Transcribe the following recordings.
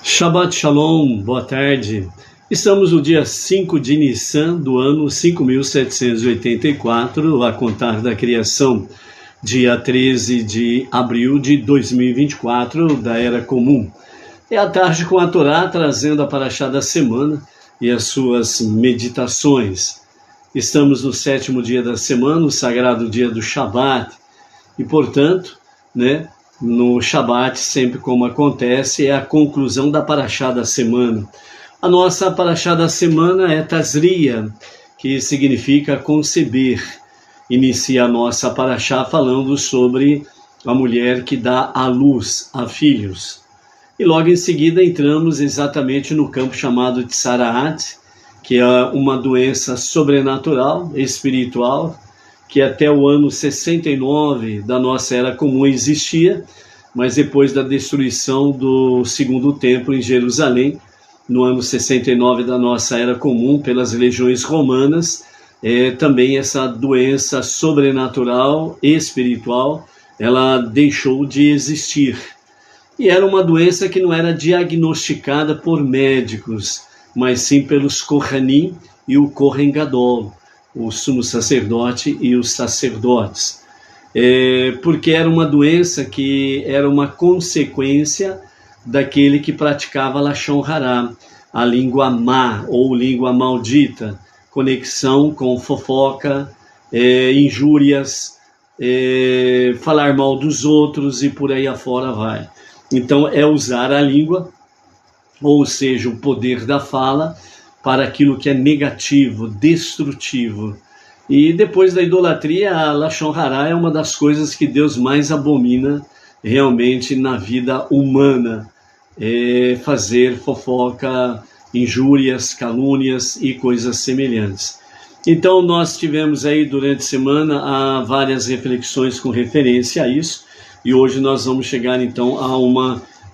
Shabbat Shalom, boa tarde. Estamos no dia 5 de Nissan do ano 5784, a contar da criação, dia 13 de abril de 2024, da Era Comum. É a tarde com a Torá, trazendo a Parashá da semana e as suas meditações. Estamos no 7º dia da semana, o sagrado dia do Shabat, e portanto, no Shabat, sempre como acontece, é a conclusão da Parashá da semana. A nossa Parashá da semana é Tazria, que significa conceber. Inicia a nossa Parashá falando sobre a mulher que dá à luz a filhos. E logo em seguida entramos exatamente no campo chamado Tsaraat, que é uma doença sobrenatural, espiritual, que até o ano 69 da nossa Era Comum existia, mas depois da destruição do segundo templo em Jerusalém, no ano 69 da nossa Era Comum, pelas legiões romanas, também essa doença sobrenatural e espiritual, ela deixou de existir. E era uma doença que não era diagnosticada por médicos, mas sim pelos Kohanim e o Kohen Gadol, o sumo sacerdote e os sacerdotes. Porque era uma doença que era uma consequência daquele que praticava Lashon Hará, a língua má ou língua maldita, conexão com fofoca, injúrias, falar mal dos outros e por aí afora vai. Então é usar a língua, ou seja, o poder da fala, para aquilo que é negativo, destrutivo. E depois da idolatria, a Lashon Hará é uma das coisas que Deus mais abomina realmente na vida humana. Fazer fofoca, injúrias, calúnias e coisas semelhantes. Então nós tivemos aí durante a semana várias reflexões com referência a isso, e hoje nós vamos chegar então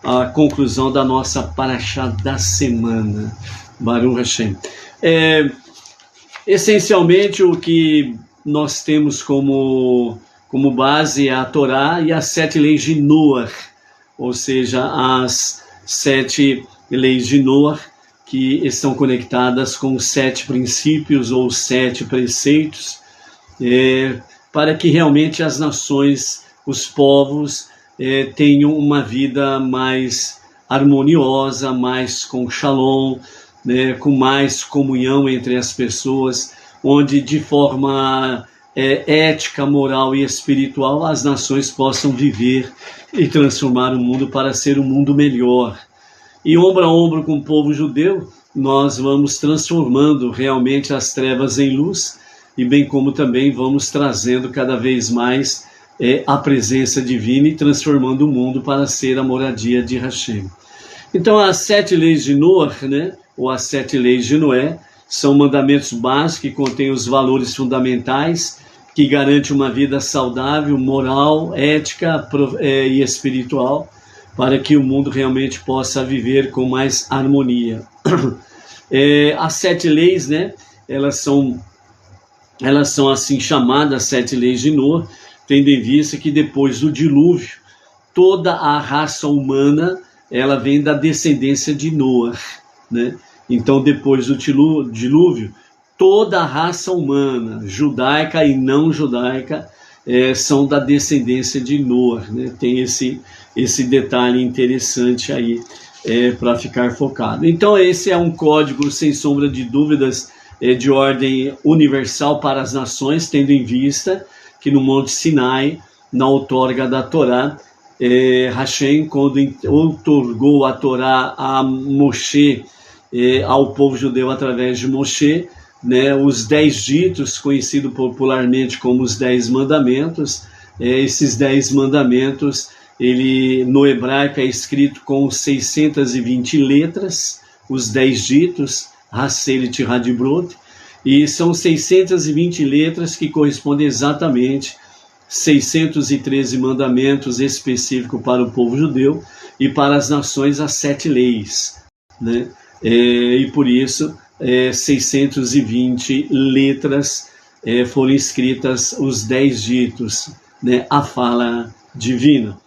a conclusão da nossa Parashá da semana. Baruch Hashem. Essencialmente o que nós temos como base é a Torá e as 7 leis de Noah, ou seja, as 7 leis de Noah que estão conectadas com os 7 princípios ou 7 preceitos, para que realmente as nações, os povos, tenham uma vida mais harmoniosa, mais com shalom, com mais comunhão entre as pessoas, onde de forma ética, moral e espiritual as nações possam viver e transformar o mundo para ser um mundo melhor. E ombro a ombro com o povo judeu, nós vamos transformando realmente as trevas em luz, e bem como também vamos trazendo cada vez mais a presença divina e transformando o mundo para ser a moradia de Hashem. Então as 7 leis de Noah, ou as 7 leis de Noé, são mandamentos básicos que contêm os valores fundamentais que garantem uma vida saudável, moral, ética e espiritual, para que o mundo realmente possa viver com mais harmonia. As 7 leis, elas são assim chamadas 7 leis de Noé, tendo em vista que depois do dilúvio, toda a raça humana ela vem da descendência de Noah, Então, depois do dilúvio, toda a raça humana, judaica e não judaica, são da descendência de Noah, Tem esse detalhe interessante aí para ficar focado. Então, esse é um código, sem sombra de dúvidas, de ordem universal para as nações, tendo em vista que no Monte Sinai, na outorga da Torá, Hashem, quando outorgou a Torá a Moshe, ao povo judeu através de Moshe, os 10 ditos, conhecido popularmente como os 10 mandamentos, esses 10 mandamentos, ele no hebraico é escrito com 620 letras, os 10 ditos, Haselit Hadibrot, e são 620 letras que correspondem exatamente 613 mandamentos específicos para o povo judeu e para as nações as 7 leis, e por isso 620 letras foram escritas os 10 ditos, a fala divina.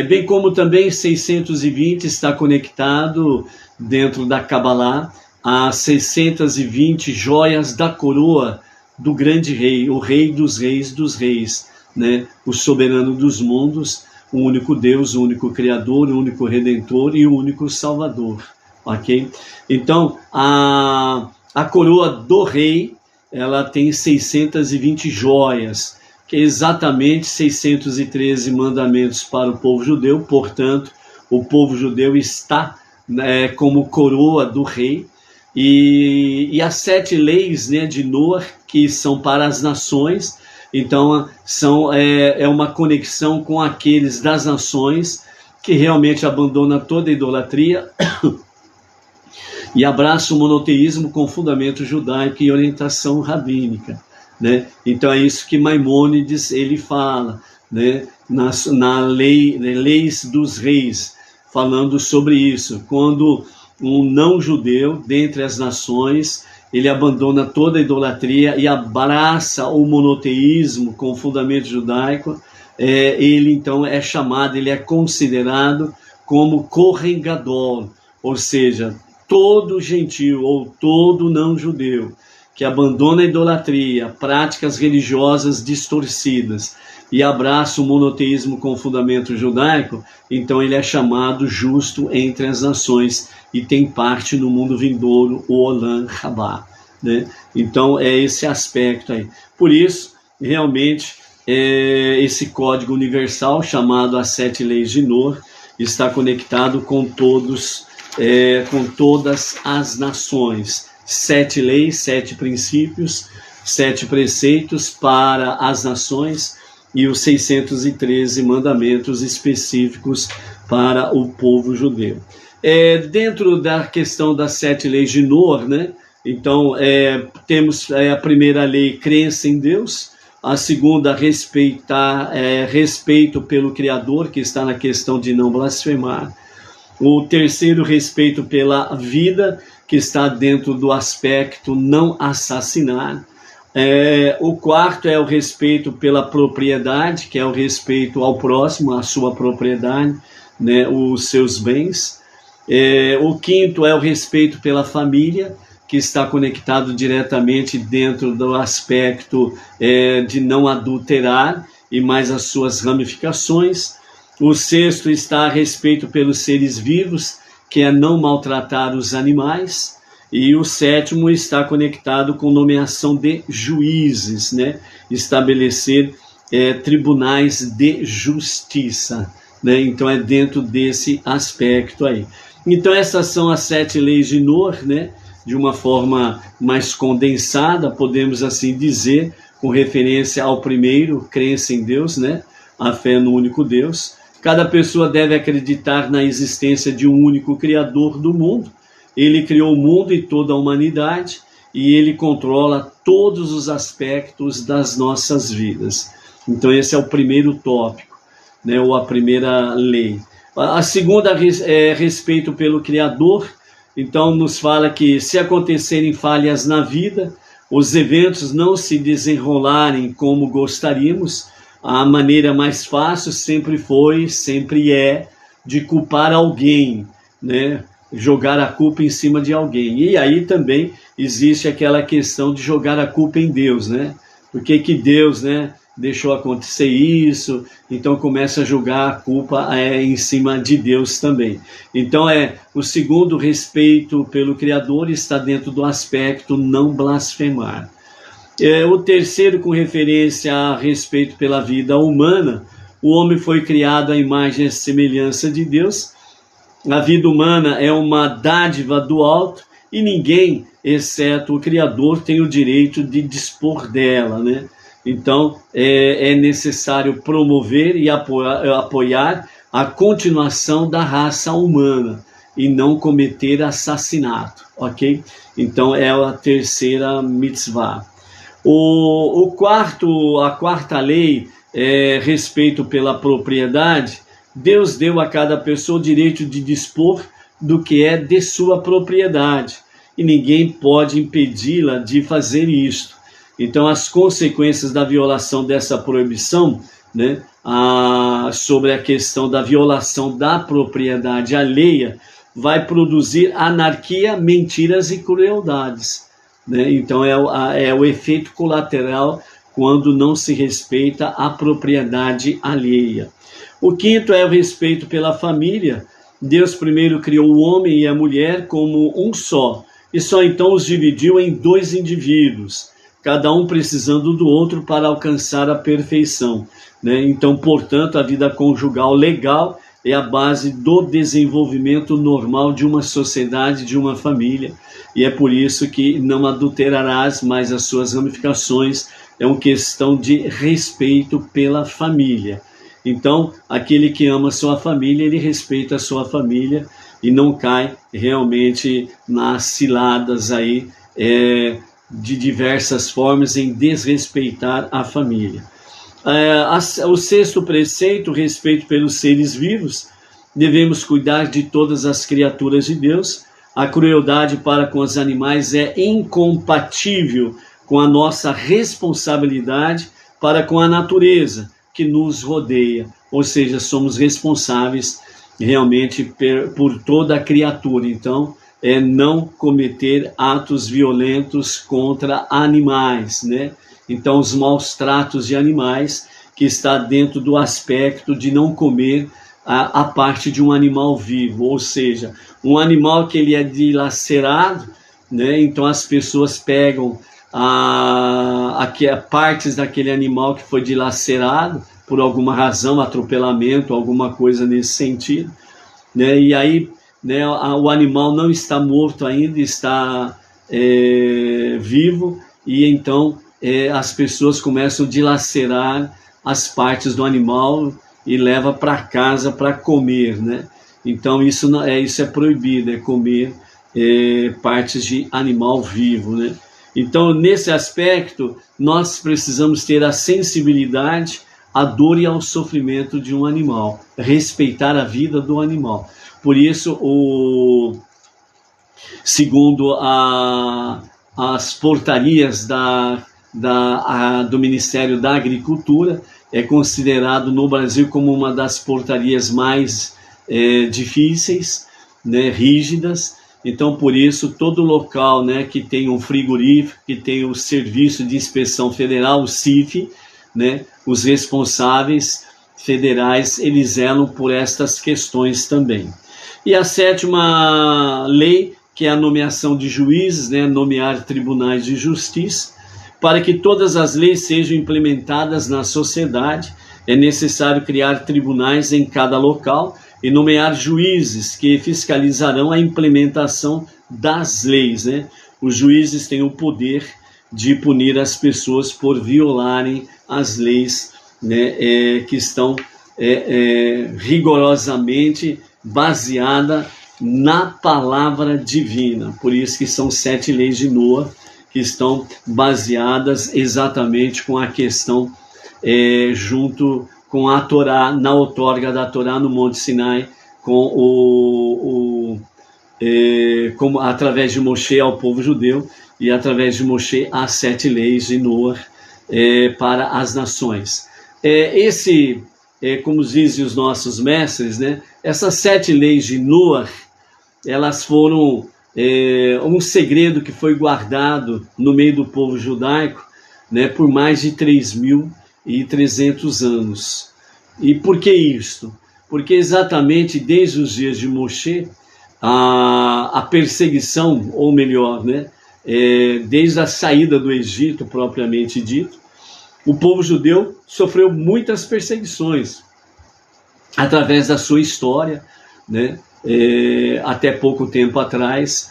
Bem como também 620 está conectado dentro da Kabbalah a 620 joias da coroa do grande rei, o rei dos reis, né? O soberano dos mundos, o único Deus, o único Criador, o único Redentor e o único Salvador, ok? Então, a coroa do rei, ela tem 620 joias, que é exatamente 613 mandamentos para o povo judeu. Portanto, o povo judeu está como coroa do rei. E as 7 leis, né, de Noah, que são para as nações. Então, é uma conexão com aqueles das nações que realmente abandonam toda a idolatria e abraçam o monoteísmo com fundamento judaico e orientação rabínica, né? Então é isso que Maimônides ele fala, né? Na Leis dos Reis, falando sobre isso. Quando um não-judeu, dentre as nações, ele abandona toda a idolatria e abraça o monoteísmo com fundamento judaico, ele então é chamado, ele é considerado como Kohen Gadol, ou seja, todo gentio ou todo não-judeu que abandona a idolatria, práticas religiosas distorcidas e abraça o monoteísmo com fundamento judaico, então ele é chamado justo entre as nações e tem parte no mundo vindouro, o Olam Rabá, né? Então é esse aspecto aí. Por isso, realmente, esse código universal chamado as 7 leis de Noah está conectado com todas as nações. 7 leis, 7 princípios, 7 preceitos para as nações e os 613 mandamentos específicos para o povo judeu. Dentro da questão das 7 leis de Noah, né? Então, temos a primeira lei, crença em Deus. A segunda, respeito pelo Criador, que está na questão de não blasfemar. O terceiro, respeito pela vida, que está dentro do aspecto não assassinar. O quarto é o respeito pela propriedade, que é o respeito ao próximo, à sua propriedade, né, os seus bens. O quinto é o respeito pela família, que está conectado diretamente dentro do aspecto de não adulterar e mais as suas ramificações. O sexto está a respeito pelos seres vivos, que é não maltratar os animais. E o sétimo está conectado com nomeação de juízes, né? Estabelecer tribunais de justiça, né? Então é dentro desse aspecto aí. Então essas são as 7 leis de Noah, né? De uma forma mais condensada, podemos assim dizer, com referência ao primeiro, crença em Deus, né? A fé no único Deus. Cada pessoa deve acreditar na existência de um único Criador do mundo. Ele criou o mundo e toda a humanidade e ele controla todos os aspectos das nossas vidas. Então esse é o primeiro tópico, né? Ou a primeira lei. A segunda é respeito pelo Criador. Então nos fala que se acontecerem falhas na vida, os eventos não se desenrolarem como gostaríamos, a maneira mais fácil sempre foi, sempre é, de culpar alguém, né? Jogar a culpa em cima de alguém. E aí também existe aquela questão de jogar a culpa em Deus, né? Por que Deus, né, deixou acontecer isso? Então começa a jogar a culpa em cima de Deus também. Então o segundo, respeito pelo Criador, está dentro do aspecto não blasfemar. O terceiro, com referência a respeito pela vida humana, o homem foi criado à imagem e semelhança de Deus. A vida humana é uma dádiva do alto e ninguém, exceto o Criador, tem o direito de dispor dela, né? Então, é necessário promover e apoiar a continuação da raça humana e não cometer assassinato, ok? Então, é a terceira mitzvah. A quarta lei é respeito pela propriedade. Deus deu a cada pessoa o direito de dispor do que é de sua propriedade e ninguém pode impedi-la de fazer isto. Então, as consequências da violação dessa proibição né, sobre a questão da violação da propriedade alheia, vai produzir anarquia, mentiras e crueldades, né? Então é o efeito colateral quando não se respeita a propriedade alheia. O quinto é o respeito pela família. Deus primeiro criou o homem e a mulher como um só, e só então os dividiu em dois indivíduos, cada um precisando do outro para alcançar a perfeição, né? Então, portanto, a vida conjugal legal é a base do desenvolvimento normal de uma sociedade, de uma família, e é por isso que não adulterarás, mas as suas ramificações é uma questão de respeito pela família. Então, aquele que ama sua família, ele respeita a sua família e não cai realmente nas ciladas aí, de diversas formas em desrespeitar a família. O sexto preceito, respeito pelos seres vivos. Devemos cuidar de todas as criaturas de Deus. A crueldade para com os animais é incompatível com a nossa responsabilidade para com a natureza que nos rodeia, ou seja, somos responsáveis realmente por toda a criatura. Então, não cometer atos violentos contra animais, né? Então, os maus tratos de animais, que está dentro do aspecto de não comer a parte de um animal vivo, ou seja, um animal que ele é dilacerado, né? Então as pessoas pegam partes daquele animal que foi dilacerado por alguma razão, atropelamento, alguma coisa nesse sentido, né? E aí, né, o animal não está morto ainda, está vivo, e então as pessoas começam a dilacerar as partes do animal e leva para casa para comer, né? Então isso é proibido, comer partes de animal vivo, né? Então, nesse aspecto, nós precisamos ter a sensibilidade à dor e ao sofrimento de um animal, respeitar a vida do animal. Por isso, segundo as portarias do Ministério da Agricultura, é considerado no Brasil como uma das portarias mais difíceis, né, rígidas. Então, por isso, todo local, né, que tem um frigorífico, que tem o Serviço de Inspeção Federal, o CIF, né, os responsáveis federais, eles zelam por estas questões também. E a sétima lei, que é a nomeação de juízes, né, nomear tribunais de justiça, para que todas as leis sejam implementadas na sociedade, é necessário criar tribunais em cada local e nomear juízes que fiscalizarão a implementação das leis, né? Os juízes têm o poder de punir as pessoas por violarem as leis, né, que estão rigorosamente baseadas na palavra divina. Por isso que são 7 leis de Noa, que estão baseadas exatamente com a questão junto com a Torá, na outorga da Torá no Monte Sinai, através de Moshe ao povo judeu e através de Moshe as 7 leis de Noa para as nações. Como dizem os nossos mestres, né, essas 7 leis de Noa, elas foram um segredo que foi guardado no meio do povo judaico, né, por mais de 3.300 anos. E por que isto? Porque exatamente desde os dias de Moshe, a perseguição, ou melhor, né, desde a saída do Egito propriamente dito, o povo judeu sofreu muitas perseguições através da sua história, né? Até pouco tempo atrás,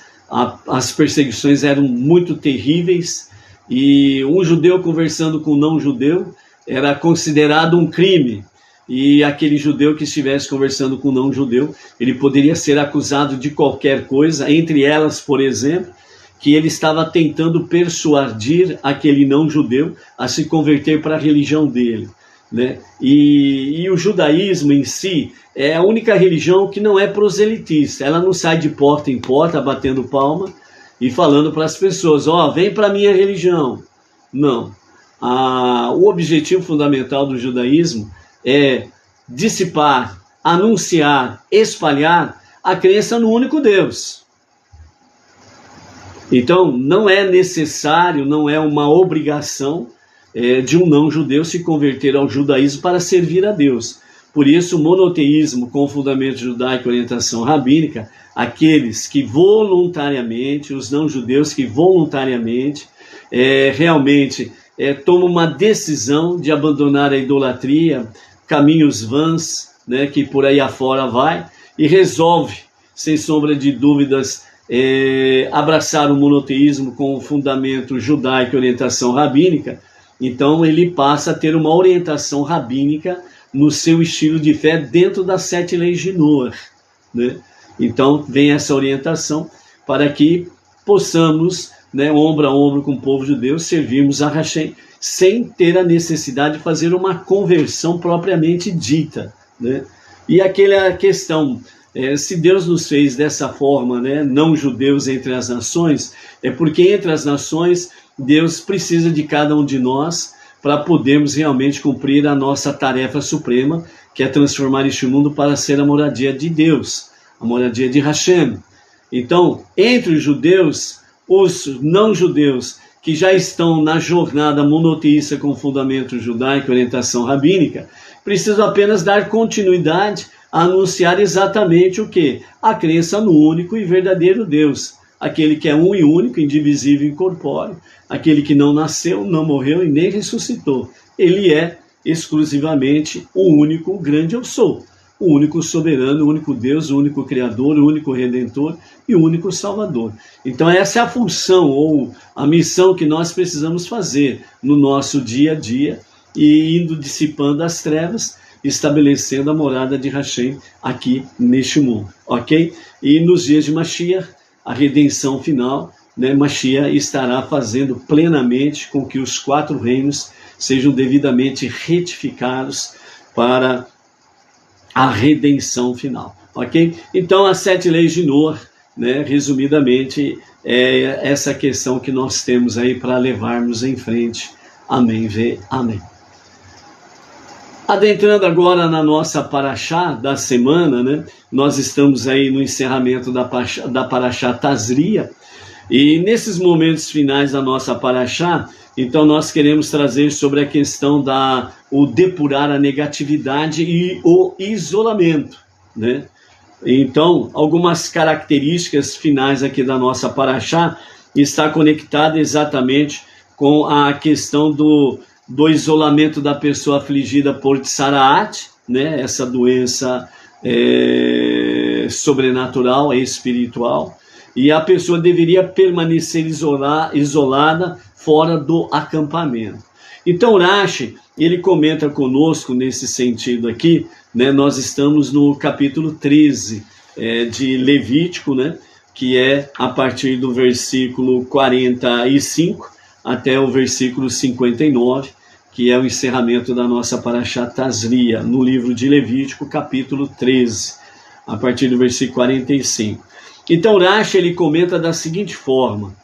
as perseguições eram muito terríveis, e um judeu conversando com um não-judeu era considerado um crime, e aquele judeu que estivesse conversando com um não-judeu, ele poderia ser acusado de qualquer coisa, entre elas, por exemplo, que ele estava tentando persuadir aquele não-judeu a se converter para a religião dele, né? E o judaísmo em si é a única religião que não é proselitista. Ela não sai de porta em porta batendo palma e falando para as pessoas, vem para a minha religião. Não. o objetivo fundamental do judaísmo é dissipar, anunciar, espalhar a crença no único Deus. Então, não é necessário, não é uma obrigação de um não-judeu se converter ao judaísmo para servir a Deus. Por isso, o monoteísmo com fundamento judaico e orientação rabínica, aqueles que voluntariamente, os não-judeus que voluntariamente, realmente tomam uma decisão de abandonar a idolatria, caminhos vãs, né, que por aí afora vai, e resolve, sem sombra de dúvidas, abraçar o monoteísmo com o fundamento judaico e orientação rabínica. Então ele passa a ter uma orientação rabínica no seu estilo de fé dentro das 7 leis de Noé, né? Então vem essa orientação para que possamos, né, ombro a ombro com o povo judeu, servirmos a Hashem sem ter a necessidade de fazer uma conversão propriamente dita, né? E aquela questão, se Deus nos fez dessa forma, né, não judeus entre as nações, é porque entre as nações Deus precisa de cada um de nós para podermos realmente cumprir a nossa tarefa suprema, que é transformar este mundo para ser a moradia de Deus, a moradia de Hashem. Então, entre os judeus, os não-judeus que já estão na jornada monoteísta com fundamento judaico e orientação rabínica, precisam apenas dar continuidade a anunciar exatamente o que? A crença no único e verdadeiro Deus, aquele que é um e único, indivisível e incorpóreo, aquele que não nasceu, não morreu e nem ressuscitou. Ele é exclusivamente o único grande eu sou, o único soberano, o único Deus, o único Criador, o único Redentor e o único Salvador. Então essa é a função ou a missão que nós precisamos fazer no nosso dia a dia, e indo dissipando as trevas, estabelecendo a morada de Hashem aqui neste mundo, ok? E nos dias de Mashiach, a redenção final, né, Mashiach estará fazendo plenamente com que os 4 reinos sejam devidamente retificados para a redenção final, ok? Então, as 7 leis de Noé, né, resumidamente, é essa questão que nós temos aí para levarmos em frente. Amém, amém. Adentrando agora na nossa paraxá da semana, né? Nós estamos aí no encerramento da paraxá Tazria, e nesses momentos finais da nossa paraxá, então nós queremos trazer sobre a questão o depurar a negatividade e o isolamento, né? Então, algumas características finais aqui da nossa paraxá está conectada exatamente com a questão do isolamento da pessoa afligida por Tsaraat, né? Essa doença sobrenatural, espiritual, e a pessoa deveria permanecer isolada fora do acampamento. Então Rashi, ele comenta conosco nesse sentido aqui, né? Nós estamos no capítulo 13 de Levítico, né? Que é a partir do versículo 45 até o versículo 59, que é o encerramento da nossa paraxá Tazria, no livro de Levítico, capítulo 13, a partir do versículo 45. Então Rashi, ele comenta da seguinte forma: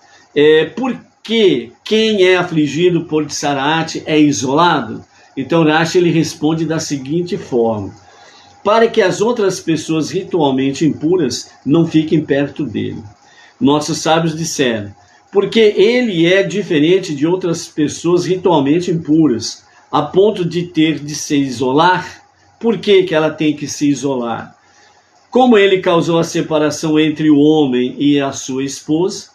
por que quem é afligido por Tsaraat é isolado? Então Rashi, ele responde da seguinte forma: para que as outras pessoas ritualmente impuras não fiquem perto dele. Nossos sábios disseram: porque ele é diferente de outras pessoas ritualmente impuras, a ponto de ter de se isolar. Por que ela tem que se isolar? Como ele causou a separação entre o homem e a sua esposa,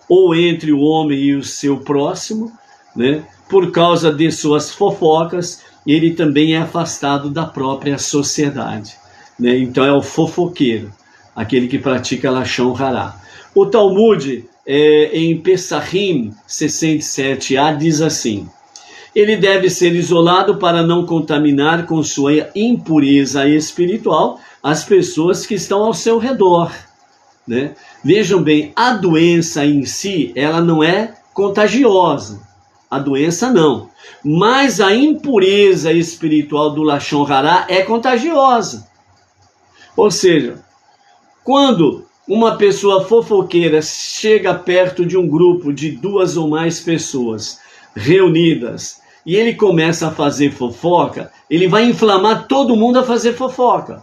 ou entre o homem e o seu próximo, né? Por causa de suas fofocas, ele também é afastado da própria sociedade, né? Então é o fofoqueiro, aquele que pratica Lashon Hará. O Talmud, em Pesachim 67a, diz assim: ele deve ser isolado para não contaminar com sua impureza espiritual as pessoas que estão ao seu redor, né? Vejam bem, a doença em si, ela não é contagiosa, a doença não, mas a impureza espiritual do Lashon Hará é contagiosa. Ou seja, quando uma pessoa fofoqueira chega perto de um grupo de 2 ou mais pessoas reunidas, e ele começa a fazer fofoca, ele vai inflamar todo mundo a fazer fofoca.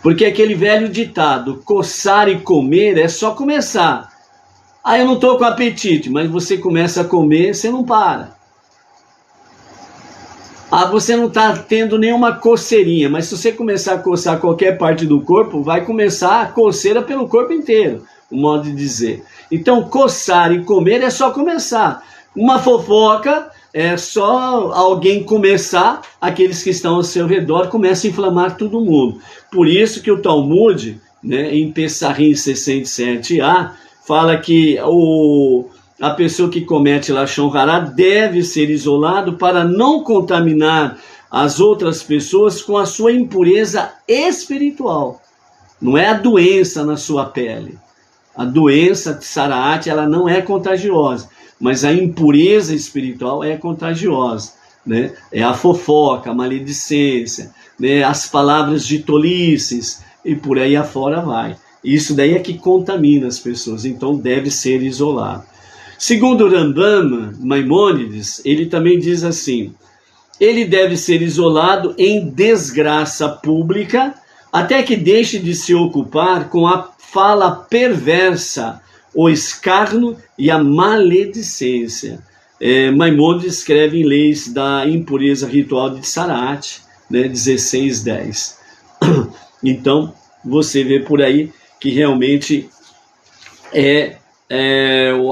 Porque aquele velho ditado, coçar e comer é só começar. Ah, eu não estou com apetite, mas você começa a comer, você não para. Ah, você não está tendo nenhuma coceirinha, mas se você começar a coçar qualquer parte do corpo, vai começar a coceira pelo corpo inteiro, o modo de dizer. Então, coçar e comer é só começar. Uma fofoca é só alguém começar, aqueles que estão ao seu redor começam a inflamar todo mundo. Por isso que o Talmud, né, em Pessahim 67a, fala que a pessoa que comete Lashon Hará deve ser isolado para não contaminar as outras pessoas com a sua impureza espiritual. Não é a doença na sua pele. A doença de Tsaraat, ela não é contagiosa, mas a impureza espiritual é contagiosa, né? É a fofoca, a maledicência, né? As palavras de tolices e por aí afora vai. Isso daí é que contamina as pessoas, então deve ser isolado. Segundo o Rambam, Maimônides, ele também diz assim, ele deve ser isolado em desgraça pública até que deixe de se ocupar com a fala perversa, o escárnio e a maledicência. Maimônides escreve em Leis da Impureza Ritual de Tsaraat, né, 16:10. Então, você vê por aí que realmente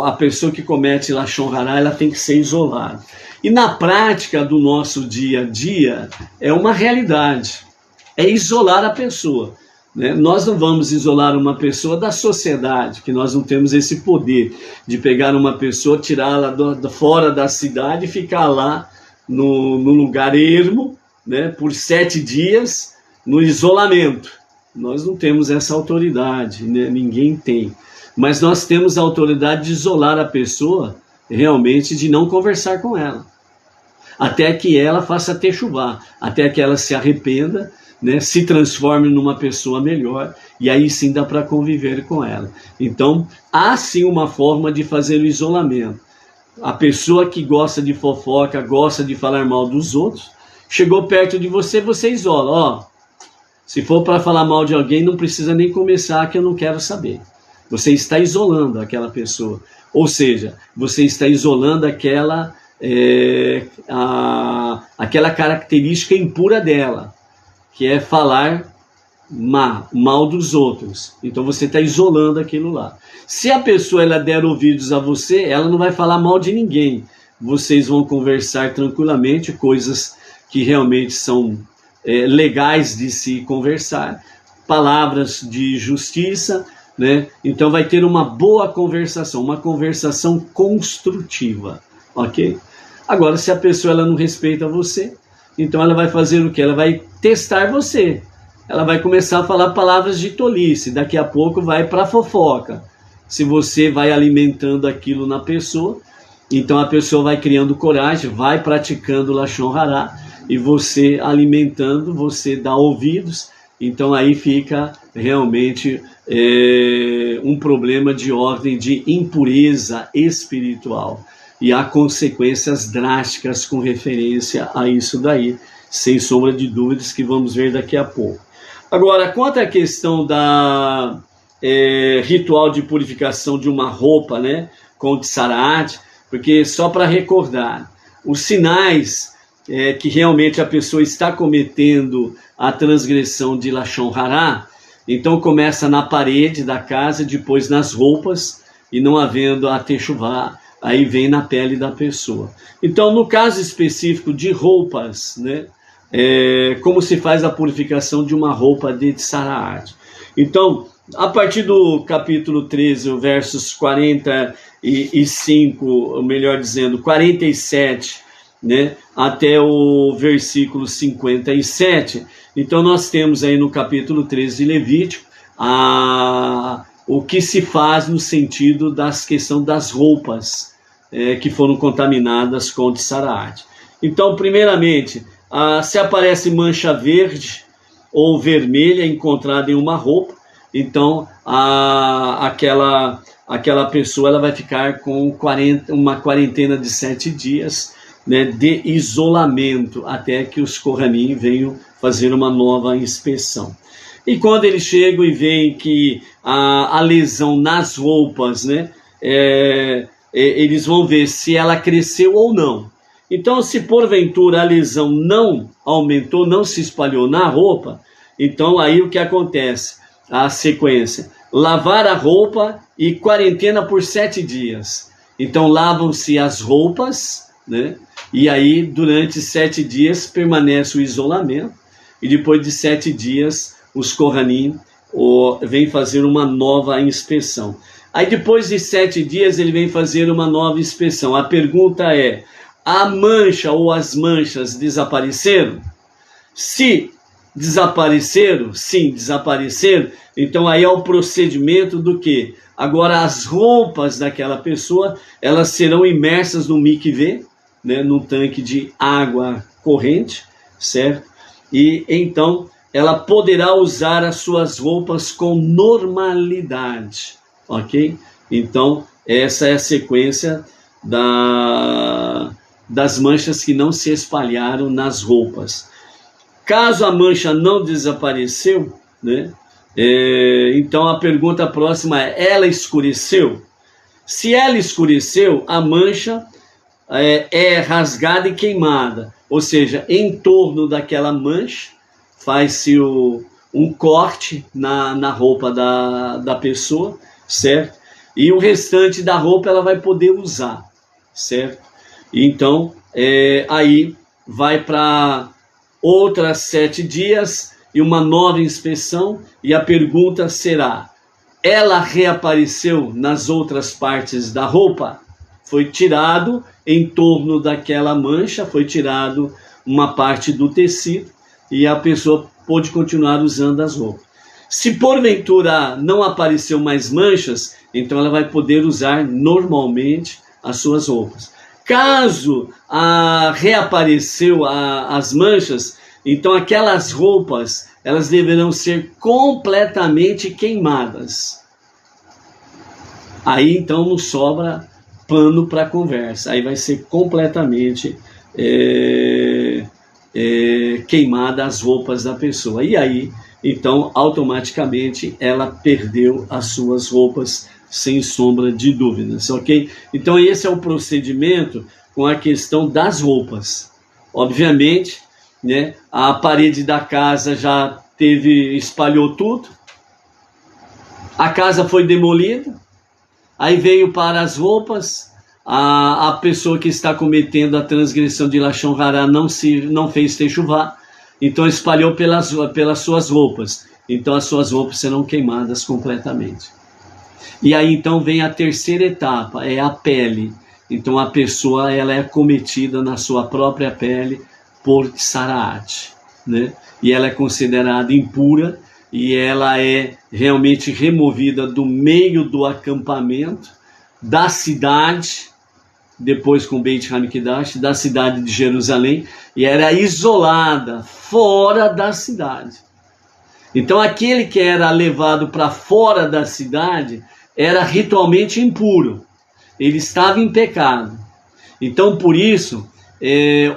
a pessoa que comete Lashon Hará, ela tem que ser isolada. E na prática do nosso dia a dia, é uma realidade, é isolar a pessoa. Né? Nós não vamos isolar uma pessoa da sociedade, que nós não temos esse poder de pegar uma pessoa, tirá-la fora da cidade e ficar lá no lugar ermo, né, por 7 dias, no isolamento. Nós não temos essa autoridade, né? Ninguém tem. Mas nós temos a autoridade de isolar a pessoa, realmente, de não conversar com ela. Até que ela faça techuvá, até que ela se arrependa, né, se transforme numa pessoa melhor, e aí sim dá para conviver com ela. Então, há sim uma forma de fazer o isolamento. A pessoa que gosta de fofoca, gosta de falar mal dos outros, chegou perto de você, você isola. Ó, se for para falar mal de alguém, não precisa nem começar, que eu não quero saber. Você está isolando aquela pessoa. Ou seja, você está isolando aquela característica impura dela, que é falar mal dos outros. Então você está isolando aquilo lá. Se a pessoa ela der ouvidos a você, ela não vai falar mal de ninguém. Vocês vão conversar tranquilamente, coisas que realmente são legais de se conversar, palavras de justiça, né? Então vai ter uma boa conversação, uma conversação construtiva, ok? Agora, se a pessoa ela não respeita você, então ela vai fazer o quê? Ela vai testar você. Ela vai começar a falar palavras de tolice, daqui a pouco vai para fofoca. Se você vai alimentando aquilo na pessoa, então a pessoa vai criando coragem, vai praticando Lashon Hará, e você alimentando, você dá ouvidos, então aí fica realmente um problema de ordem de impureza espiritual. E há consequências drásticas com referência a isso daí, sem sombra de dúvidas, que vamos ver daqui a pouco. Agora, quanto à questão da ritual de purificação de uma roupa, né, com Tsaraat, porque só para recordar, os sinais que realmente a pessoa está cometendo a transgressão de Lashon Hará, então começa na parede da casa, depois nas roupas, e não havendo a techuvá, aí vem na pele da pessoa. Então, no caso específico de roupas, né, como se faz a purificação de uma roupa de Tsaraat? Então, a partir do capítulo 13, versos 45, ou melhor dizendo, 47, né, até o versículo 57, então nós temos aí no capítulo 13 de Levítico o que se faz no sentido da questão das roupas que foram contaminadas com Tsaraat. Então, primeiramente, se aparece mancha verde ou vermelha encontrada em uma roupa, então aquela pessoa ela vai ficar com uma quarentena de 7 dias, né, de isolamento, até que os Kohanim venham fazer uma nova inspeção. E quando eles chegam e veem que a lesão nas roupas, né, eles vão ver se ela cresceu ou não. Então, se porventura a lesão não aumentou, não se espalhou na roupa, então aí o que acontece? A sequência: lavar a roupa e quarentena por 7 dias. Então lavam-se as roupas, né? E aí durante 7 dias permanece o isolamento, e depois de 7 dias os Kohanim vêm fazer uma nova inspeção. Aí depois de 7 dias ele vem fazer uma nova inspeção. A pergunta é: a mancha ou as manchas desapareceram? Se desapareceram, sim, desapareceram, então aí é o procedimento do quê? Agora as roupas daquela pessoa, elas serão imersas no mikveh, né, num tanque de água corrente, certo? E então ela poderá usar as suas roupas com normalidade, ok? Então essa é a sequência das manchas que não se espalharam nas roupas. Caso a mancha não desapareceu, né, então a pergunta próxima é: ela escureceu? Se ela escureceu, a mancha é rasgada e queimada, ou seja, em torno daquela mancha faz-se um corte na roupa da pessoa, certo? E o restante da roupa ela vai poder usar, certo? Então, aí vai para outras 7 dias e uma nova inspeção, e a pergunta será: ela reapareceu nas outras partes da roupa? Foi tirado em torno daquela mancha, foi tirado uma parte do tecido, e a pessoa pôde continuar usando as roupas. Se porventura não apareceu mais manchas, então ela vai poder usar normalmente as suas roupas. Caso reapareceu as manchas, então aquelas roupas elas deverão ser completamente queimadas. Aí então não sobra pano para conversa. Aí vai ser completamente queimada as roupas da pessoa. E aí então automaticamente ela perdeu as suas roupas, sem sombra de dúvidas, ok? Então esse é o procedimento com a questão das roupas. Obviamente, né, a parede da casa já espalhou tudo, a casa foi demolida, aí veio para as roupas, a pessoa que está cometendo a transgressão de Lashon Hará não fez techuvá, então espalhou pelas suas roupas, então as suas roupas serão queimadas completamente. E aí então vem a terceira etapa, é a pele. Então a pessoa ela é cometida na sua própria pele por Tsaraat, né? E ela é considerada impura, e ela é realmente removida do meio do acampamento, da cidade, depois com Beit Hamikdash, da cidade de Jerusalém, e era isolada, fora da cidade. Então aquele que era levado para fora da cidade era ritualmente impuro, ele estava em pecado. Então por isso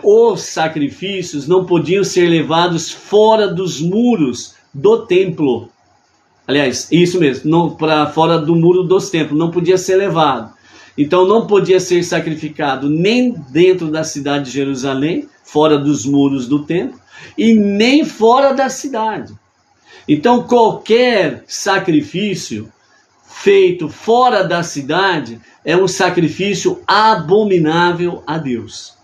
os sacrifícios não podiam ser levados fora dos muros do templo. Aliás, isso mesmo, para fora do muro dos templos, não podia ser levado. Então não podia ser sacrificado nem dentro da cidade de Jerusalém, fora dos muros do templo, e nem fora da cidade. Então qualquer sacrifício feito fora da cidade é um sacrifício abominável a Deus.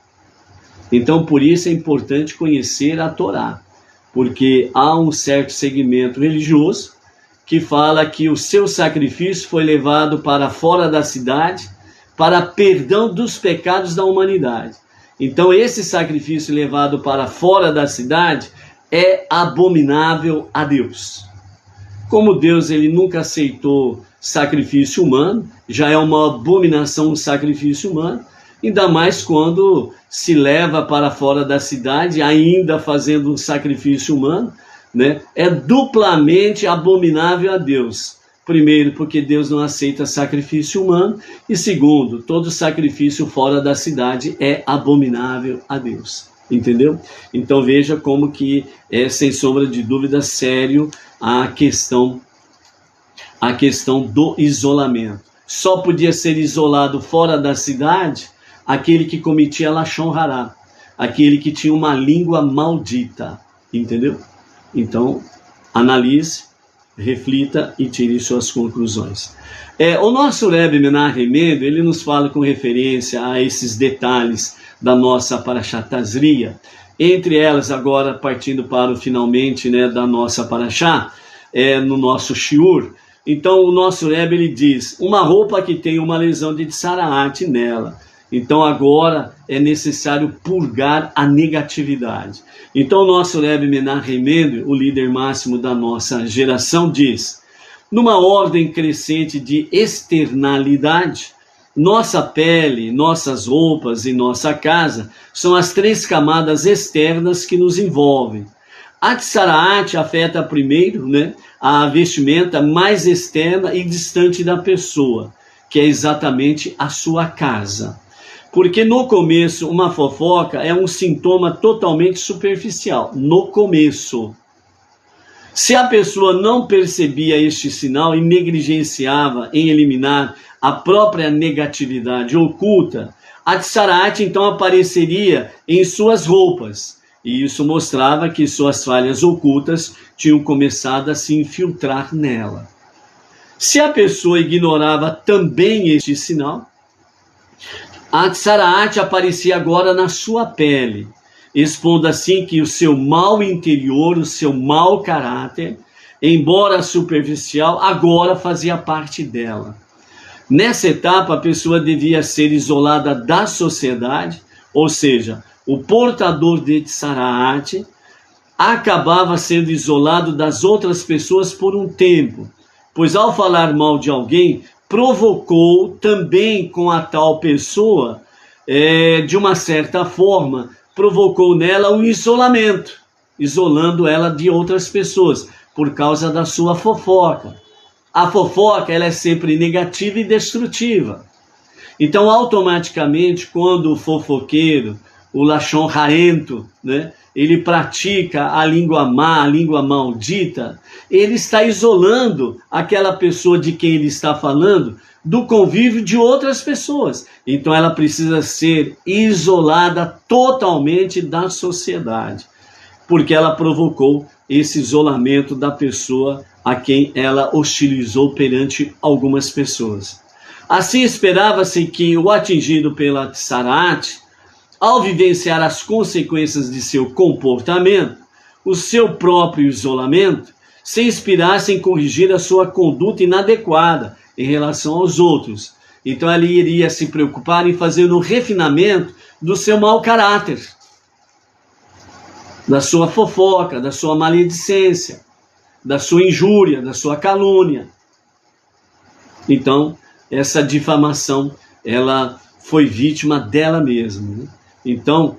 Então por isso é importante conhecer a Torá, porque há um certo segmento religioso que fala que o seu sacrifício foi levado para fora da cidade para perdão dos pecados da humanidade. Então esse sacrifício levado para fora da cidade é abominável a Deus. Como Deus ele nunca aceitou sacrifício humano, já é uma abominação um sacrifício humano, ainda mais quando se leva para fora da cidade, ainda fazendo um sacrifício humano, né? É duplamente abominável a Deus. Primeiro, porque Deus não aceita sacrifício humano. E segundo, todo sacrifício fora da cidade é abominável a Deus. Entendeu? Então veja como que é, sem sombra de dúvida, sério a questão do isolamento. Só podia ser isolado fora da cidade aquele que cometia lashon hará, aquele que tinha uma língua maldita. Entendeu? Então, analise, reflita e tire suas conclusões. O nosso Rebbe Menachem Mendel, ele nos fala com referência a esses detalhes da nossa Parashat Tazria. Entre elas, agora partindo para o finalmente, né, da nossa Parashá, no nosso Shiur. Então o nosso Rebbe, ele diz, uma roupa que tem uma lesão de tsaraat nela. Então agora é necessário purgar a negatividade. Então o nosso Rebbe Menachem Mendel, o líder máximo da nossa geração, diz, numa ordem crescente de externalidade, nossa pele, nossas roupas e nossa casa são as 3 camadas externas que nos envolvem. A tsaraat afeta primeiro, né, a vestimenta mais externa e distante da pessoa, que é exatamente a sua casa. Porque no começo uma fofoca é um sintoma totalmente superficial, no começo. Se a pessoa não percebia este sinal e negligenciava em eliminar a própria negatividade oculta, a tsaraat então apareceria em suas roupas. E isso mostrava que suas falhas ocultas tinham começado a se infiltrar nela. Se a pessoa ignorava também este sinal, a tsaraat aparecia agora na sua pele, expondo assim que o seu mal interior, o seu mau caráter, embora superficial, agora fazia parte dela. Nessa etapa, a pessoa devia ser isolada da sociedade, ou seja, o portador de tsaraat acabava sendo isolado das outras pessoas por um tempo, pois ao falar mal de alguém, provocou também com a tal pessoa, de uma certa forma, provocou nela um isolamento, isolando ela de outras pessoas, por causa da sua fofoca. A fofoca, ela é sempre negativa e destrutiva. Então, automaticamente, quando o fofoqueiro, o lashon harento, né, ele pratica a língua má, a língua maldita, ele está isolando aquela pessoa de quem ele está falando do convívio de outras pessoas. Então ela precisa ser isolada totalmente da sociedade, porque ela provocou esse isolamento da pessoa a quem ela hostilizou perante algumas pessoas. Assim esperava-se que o atingido pela tsaraat, ao vivenciar as consequências de seu comportamento, o seu próprio isolamento, se inspirasse em corrigir a sua conduta inadequada em relação aos outros. Então ele iria se preocupar em fazer o refinamento do seu mau caráter, da sua fofoca, da sua maledicência, da sua injúria, da sua calúnia. Então, essa difamação, ela foi vítima dela mesma, né? Então,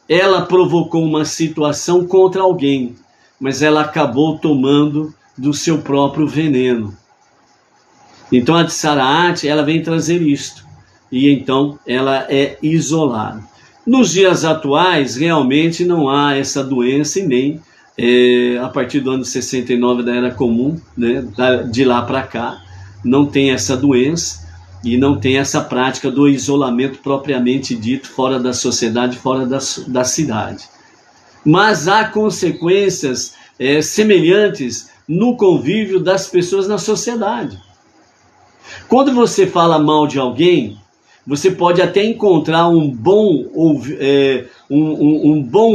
ela provocou uma situação contra alguém, mas ela acabou tomando do seu próprio veneno. Então, a tsaraat, ela vem trazer isto, e então ela é isolada. Nos dias atuais, realmente não há essa doença, e nem a partir do ano 69 da Era Comum, né, de lá para cá, não tem essa doença, e não tem essa prática do isolamento propriamente dito, fora da sociedade, fora da cidade. Mas há consequências semelhantes no convívio das pessoas na sociedade. Quando você fala mal de alguém, você pode até encontrar um bom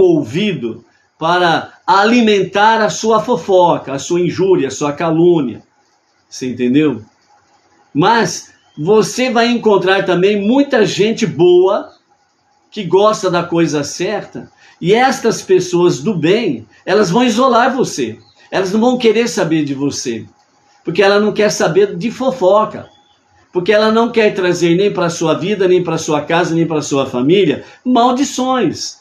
ouvido para alimentar a sua fofoca, a sua injúria, a sua calúnia. Você entendeu? Mas você vai encontrar também muita gente boa, que gosta da coisa certa, e estas pessoas do bem, elas vão isolar você. Elas não vão querer saber de você, porque ela não quer saber de fofoca, porque ela não quer trazer nem para a sua vida, nem para a sua casa, nem para a sua família, maldições.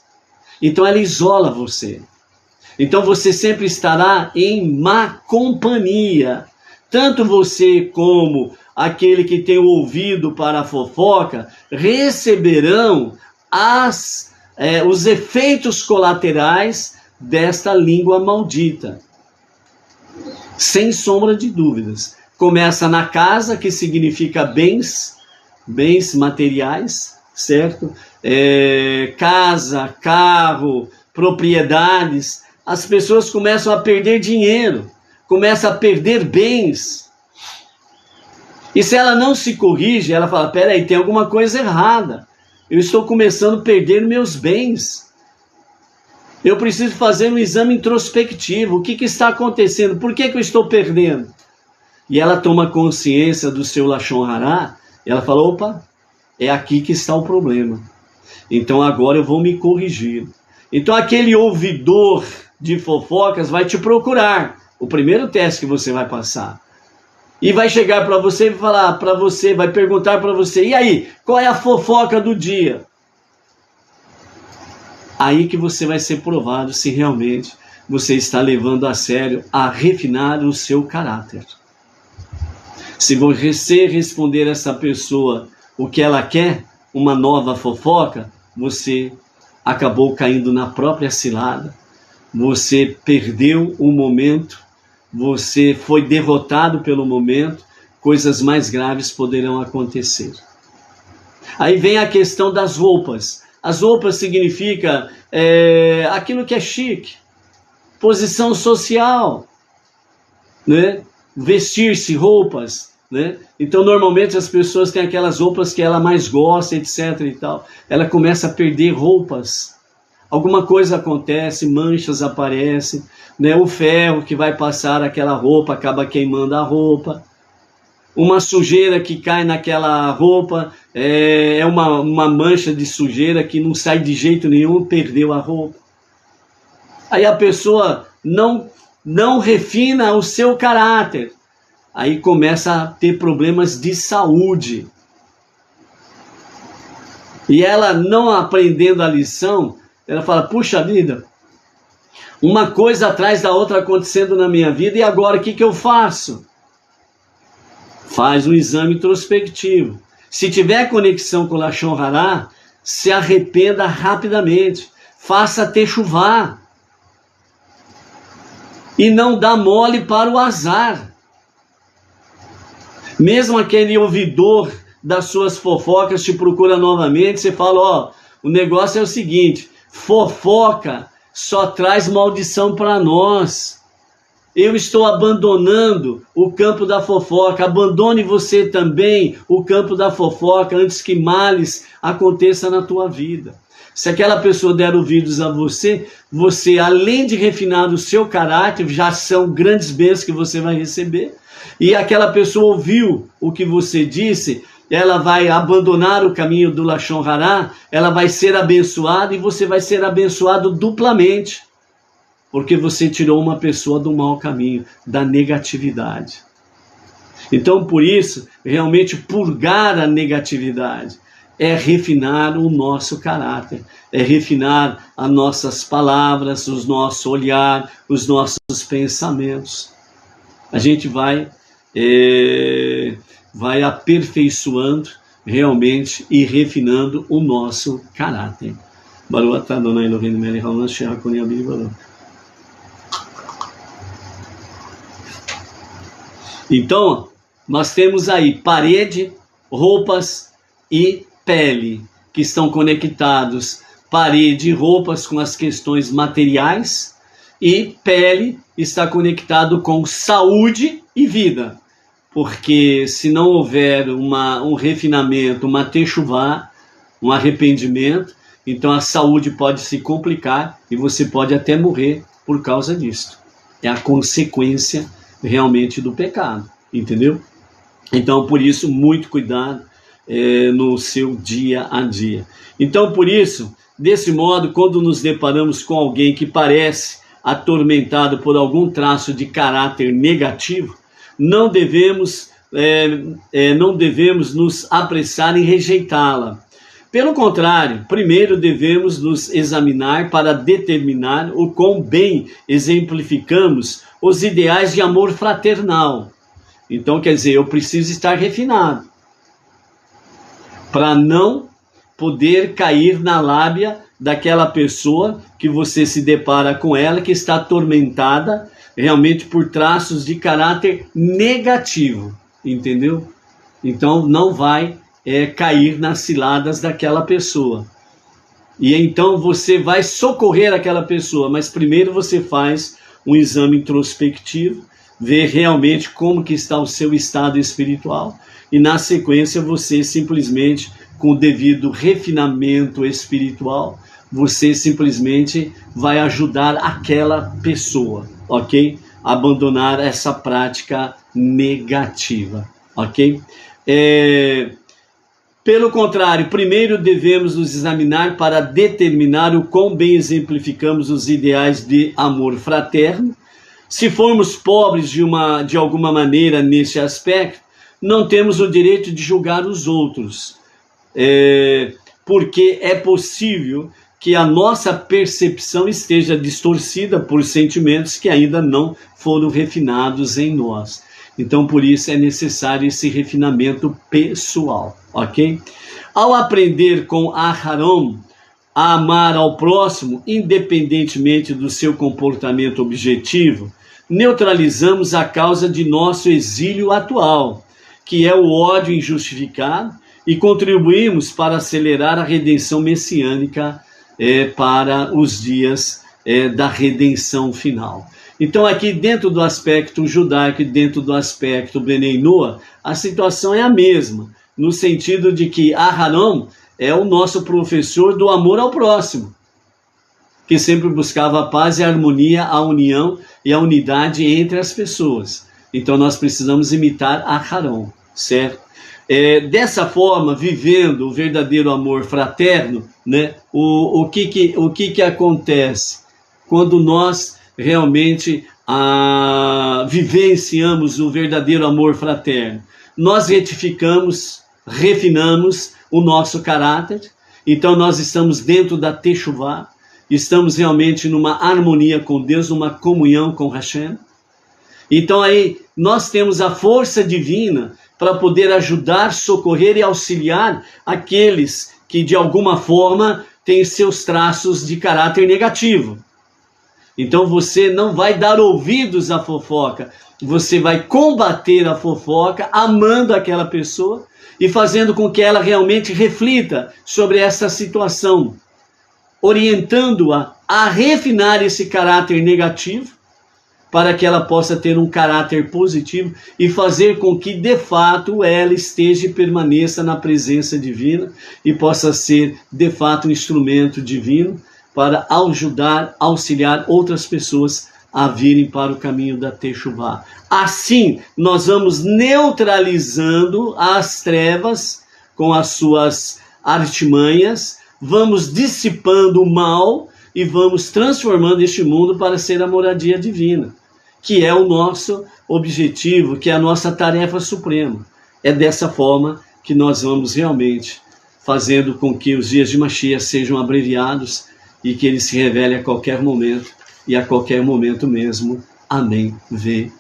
Então ela isola você. Então você sempre estará em má companhia. Tanto você como aquele que tem o ouvido para a fofoca receberão os efeitos colaterais desta língua maldita. Sem sombra de dúvidas. Começa na casa, que significa bens materiais, certo? Casa, carro, propriedades. As pessoas começam a perder dinheiro, começam a perder bens. E se ela não se corrige, ela fala, peraí, tem alguma coisa errada. Eu estou começando a perder meus bens. Eu preciso fazer um exame introspectivo. O que está acontecendo? Por que eu estou perdendo? E ela toma consciência do seu Lashon Hará, e ela fala, opa, é aqui que está o problema. Então agora eu vou me corrigir. Então aquele ouvidor de fofocas vai te procurar. O primeiro teste que você vai passar. E vai chegar para você e falar para você, vai perguntar para você, e aí, qual é a fofoca do dia? Aí que você vai ser provado se realmente você está levando a sério a refinar o seu caráter. Se você responder a essa pessoa o que ela quer, uma nova fofoca, você acabou caindo na própria cilada, você perdeu o momento, você foi derrotado pelo momento, coisas mais graves poderão acontecer. Aí vem a questão das roupas. As roupas significa aquilo que é chique, posição social, né? Vestir-se roupas, né? Então normalmente as pessoas têm aquelas roupas que ela mais gosta, etc. e tal. Ela começa a perder roupas. Alguma coisa acontece, manchas aparecem, né? O ferro que vai passar aquela roupa acaba queimando a roupa. Uma sujeira que cai naquela roupa é uma mancha de sujeira que não sai de jeito nenhum, perdeu a roupa. Aí a pessoa não refina o seu caráter. Aí começa a ter problemas de saúde. E ela não aprendendo a lição, ela fala, puxa vida, uma coisa atrás da outra acontecendo na minha vida, e agora o que eu faço? Faz um exame introspectivo. Se tiver conexão com o Lashon Hará, se arrependa rapidamente. Faça techuvá. E não dá mole para o azar. Mesmo aquele ouvidor das suas fofocas te procura novamente, você fala, ó, o negócio é o seguinte, fofoca só traz maldição para nós. Eu estou abandonando o campo da fofoca. Abandone você também o campo da fofoca antes que males aconteça na tua vida. Se aquela pessoa der ouvidos a você, você além de refinar o seu caráter, já são grandes bênçãos que você vai receber. E aquela pessoa ouviu o que você disse, ela vai abandonar o caminho do Lashon Hará, ela vai ser abençoada e você vai ser abençoado duplamente. Porque você tirou uma pessoa do mau caminho, da negatividade. Então, por isso, realmente purgar a negatividade é refinar o nosso caráter, é refinar as nossas palavras, o nosso olhar, os nossos pensamentos. A gente vai aperfeiçoando realmente e refinando o nosso caráter. Baruch atah Adonai Eloheinu melech haolam asher hakol yabir baruch. Então, nós temos aí parede, roupas e pele, que estão conectados. Parede e roupas com as questões materiais, e pele está conectado com saúde e vida. Porque se não houver um refinamento, uma techuvá, um arrependimento, então a saúde pode se complicar e você pode até morrer por causa disso. É a consequência realmente do pecado, entendeu? Então, por isso, muito cuidado no seu dia a dia. Então, por isso, desse modo, quando nos deparamos com alguém que parece atormentado por algum traço de caráter negativo, não devemos nos apressar em rejeitá-la, Pelo contrário, primeiro devemos nos examinar para determinar o quão bem exemplificamos os ideais de amor fraternal. Então, quer dizer, eu preciso estar refinado para não poder cair na lábia daquela pessoa que você se depara com ela, que está atormentada realmente por traços de caráter negativo, entendeu? Então não vai cair nas ciladas daquela pessoa. E então você vai socorrer aquela pessoa, mas primeiro você faz um exame introspectivo, ver realmente como que está o seu estado espiritual, e na sequência você simplesmente, com o devido refinamento espiritual, você simplesmente vai ajudar aquela pessoa, ok? Abandonar essa prática negativa, ok? Pelo contrário, primeiro devemos nos examinar para determinar o quão bem exemplificamos os ideais de amor fraterno. Se formos pobres de alguma maneira nesse aspecto, não temos o direito de julgar os outros, porque é possível que a nossa percepção esteja distorcida por sentimentos que ainda não foram refinados em nós. Então, por isso é necessário esse refinamento pessoal, ok? Ao aprender com Aharon a amar ao próximo, independentemente do seu comportamento objetivo, neutralizamos a causa de nosso exílio atual, que é o ódio injustificado, e contribuímos para acelerar a redenção messiânica para os dias da redenção final. Então aqui dentro do aspecto judaico e dentro do aspecto Bnei Noach, a situação é a mesma, no sentido de que Aharon é o nosso professor do amor ao próximo, que sempre buscava a paz e a harmonia, a união e a unidade entre as pessoas. Então nós precisamos imitar Aharon, certo? Dessa forma, vivendo o verdadeiro amor fraterno, né? O que acontece quando nós realmente vivenciamos o verdadeiro amor fraterno? Nós retificamos, refinamos o nosso caráter, então nós estamos dentro da Teshuvah, estamos realmente numa harmonia com Deus, numa comunhão com Hashem. Então aí nós temos a força divina para poder ajudar, socorrer e auxiliar aqueles que de alguma forma têm seus traços de caráter negativo. Então você não vai dar ouvidos à fofoca, você vai combater a fofoca amando aquela pessoa e fazendo com que ela realmente reflita sobre essa situação, orientando-a a refinar esse caráter negativo, para que ela possa ter um caráter positivo e fazer com que, de fato, ela esteja e permaneça na presença divina e possa ser, de fato, um instrumento divino para ajudar, auxiliar outras pessoas a virem para o caminho da Teshuvah. Assim, nós vamos neutralizando as trevas com as suas artimanhas, vamos dissipando o mal e vamos transformando este mundo para ser a moradia divina, que é o nosso objetivo, que é a nossa tarefa suprema. É dessa forma que nós vamos realmente fazendo com que os dias de Mashiach sejam abreviados e que ele se revele a qualquer momento, e a qualquer momento mesmo. Amém.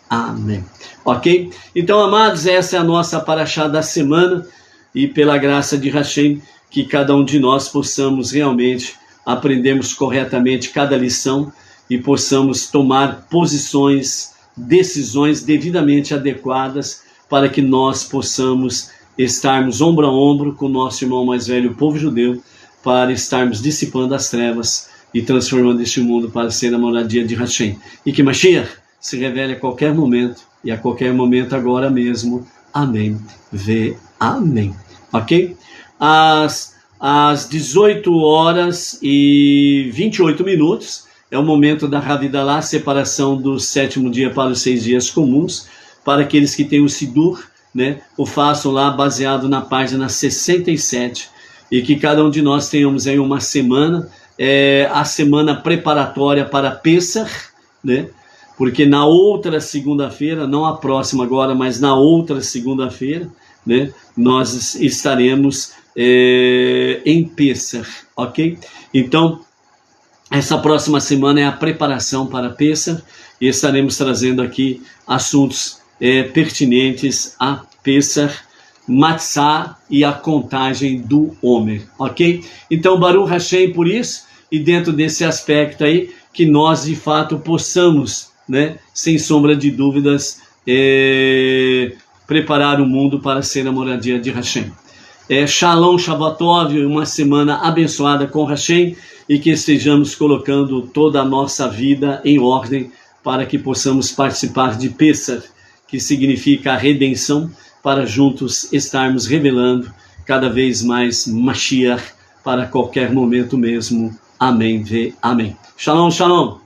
Amém. Ok? Então, amados, essa é a nossa paraxá da semana, e pela graça de Hashem, que cada um de nós possamos realmente aprendermos corretamente cada lição, e possamos tomar posições, decisões devidamente adequadas para que nós possamos estarmos ombro a ombro com o nosso irmão mais velho, o povo judeu, para estarmos dissipando as trevas e transformando este mundo para ser a moradia de Hashem. E que Mashiach se revele a qualquer momento, e a qualquer momento agora mesmo. Amém. Amém. Ok? Às 18h28 é o momento da Havidalah, separação do 7º dia para os 6 dias comuns, para aqueles que têm o Sidur, né? O façam lá baseado na página 67, e que cada um de nós tenhamos aí uma semana, a semana preparatória para Pessach, né? Porque na outra segunda-feira, não a próxima agora, mas na outra segunda-feira, né? Nós estaremos em Pêssar, ok? Então, essa próxima semana é a preparação para Pêssar e estaremos trazendo aqui assuntos pertinentes a Pêssar, Matzah e a contagem do Homer, ok? Então, Baruch Hashem por isso, e dentro desse aspecto aí, que nós de fato possamos, né, sem sombra de dúvidas, preparar o mundo para ser a moradia de Hashem. Shalom, Shabbatov, uma semana abençoada com Hashem, e que estejamos colocando toda a nossa vida em ordem para que possamos participar de Pêssar, que significa a redenção, para juntos estarmos revelando cada vez mais Mashiach para qualquer momento mesmo. Amém, amém. Shalom, shalom.